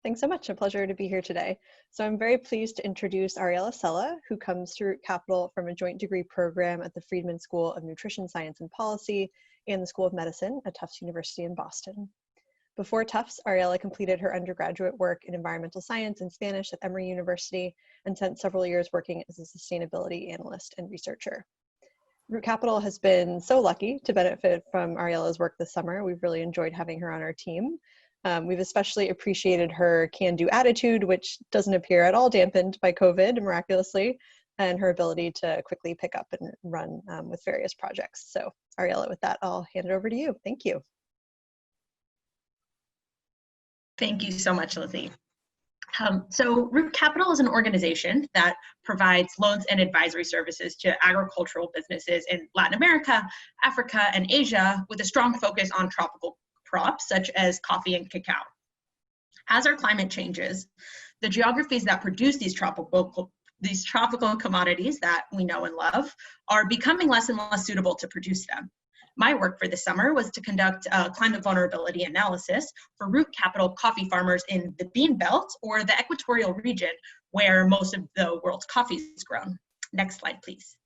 Thanks so much. A pleasure to be here today. So I'm very pleased to introduce Areilla Sela, who comes to Root Capital from a joint degree program at the Friedman School of Nutrition Science and Policy and the School of Medicine at Tufts University in Boston. Before Tufts, Areilla completed her undergraduate work in environmental science and Spanish at Emory University and spent several years working as a sustainability analyst and researcher. Root Capital has been so lucky to benefit from Ariella's work this summer. We've really enjoyed having her on our team. We've especially appreciated her can-do attitude, which doesn't appear at all dampened by COVID, miraculously, and her ability to quickly pick up and run with various projects. So Areilla, with that, I'll hand it over to you. Thank you. Thank you so much, Lizzie. So Root Capital is an organization that provides loans and advisory services to agricultural businesses in Latin America, Africa, and Asia with a strong focus on tropical crops such as coffee and cacao. As our climate changes, the geographies that produce these tropical commodities that we know and love are becoming less and less suitable to produce them. My work for this summer was to conduct a climate vulnerability analysis for Root Capital coffee farmers in the Bean Belt, or the equatorial region where most of the world's coffee is grown. Next slide, please.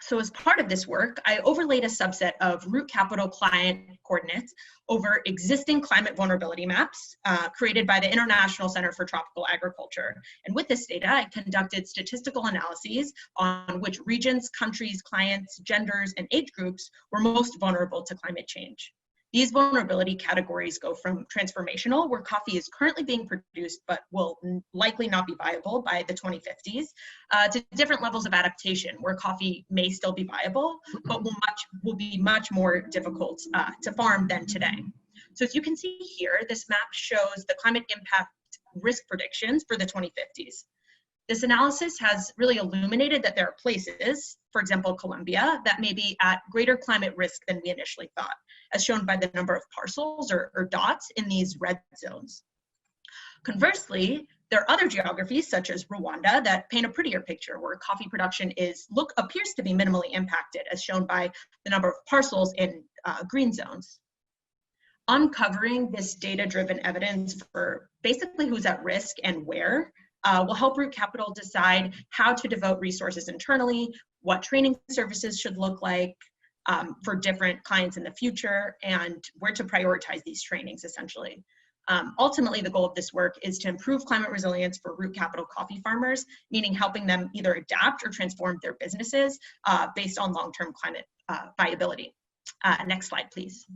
So as part of this work, I overlaid a subset of Root Capital client coordinates over existing climate vulnerability maps created by the International Center for Tropical Agriculture. And with this data, I conducted statistical analyses on which regions, countries, clients, genders, and age groups were most vulnerable to climate change. These vulnerability categories go from transformational, where coffee is currently being produced but will likely not be viable by the 2050s, to different levels of adaptation, where coffee may still be viable, but will be much more difficult to farm than today. So as you can see here, this map shows the climate impact risk predictions for the 2050s. This analysis has really illuminated that there are places, for example, Colombia, that may be at greater climate risk than we initially thought, as shown by the number of parcels or dots in these red zones. Conversely, there are other geographies, such as Rwanda, that paint a prettier picture, where coffee production appears to be minimally impacted, as shown by the number of parcels in green zones. Uncovering this data-driven evidence for basically who's at risk and where will help Root Capital decide how to devote resources internally, what training services should look like for different clients in the future, and where to prioritize these trainings, essentially. Ultimately, the goal of this work is to improve climate resilience for Root Capital coffee farmers, meaning helping them either adapt or transform their businesses based on long-term climate viability. Next slide, please.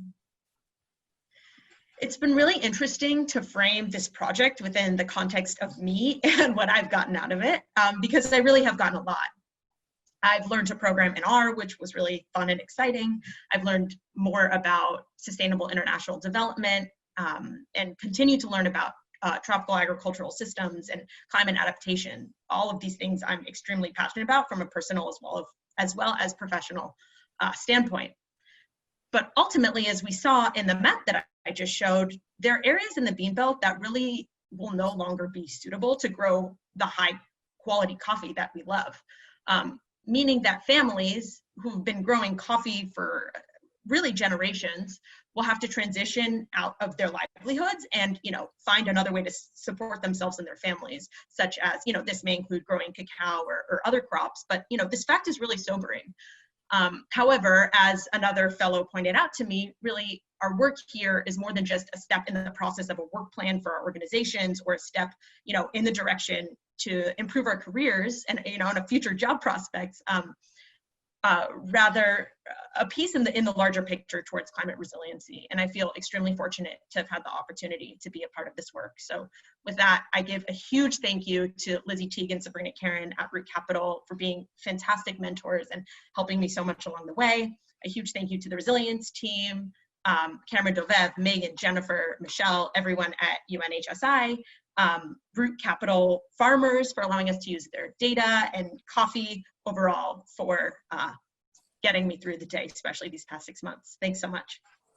It's been really interesting to frame this project within the context of me and what I've gotten out of it, because I really have gotten a lot. I've learned to program in R, which was really fun and exciting. I've learned more about sustainable international development and continue to learn about tropical agricultural systems and climate adaptation. All of these things I'm extremely passionate about from a personal as well as professional standpoint. But ultimately, as we saw in the map that I just showed, there are areas in the Bean Belt that really will no longer be suitable to grow the high quality coffee that we love. Meaning that families who've been growing coffee for really generations will have to transition out of their livelihoods and find another way to support themselves and their families, such as this may include growing cacao or other crops. But this fact is really sobering. However, as another fellow pointed out to me, really our work here is more than just a step in the process of a work plan for our organizations, or a step in the direction to improve our careers and on a future job prospects, rather a piece in the larger picture towards climate resiliency. And I feel extremely fortunate to have had the opportunity to be a part of this work. So with that, I give a huge thank you to Lizzie Teague and Sabrina Karen at Root Capital for being fantastic mentors and helping me so much along the way. A huge thank you to the resilience team, Cameron Dovev, Megan, Jennifer, Michelle, everyone at UNHSI, Root Capital farmers for allowing us to use their data, and coffee overall for getting me through the day, especially these past 6 months. Thanks so much.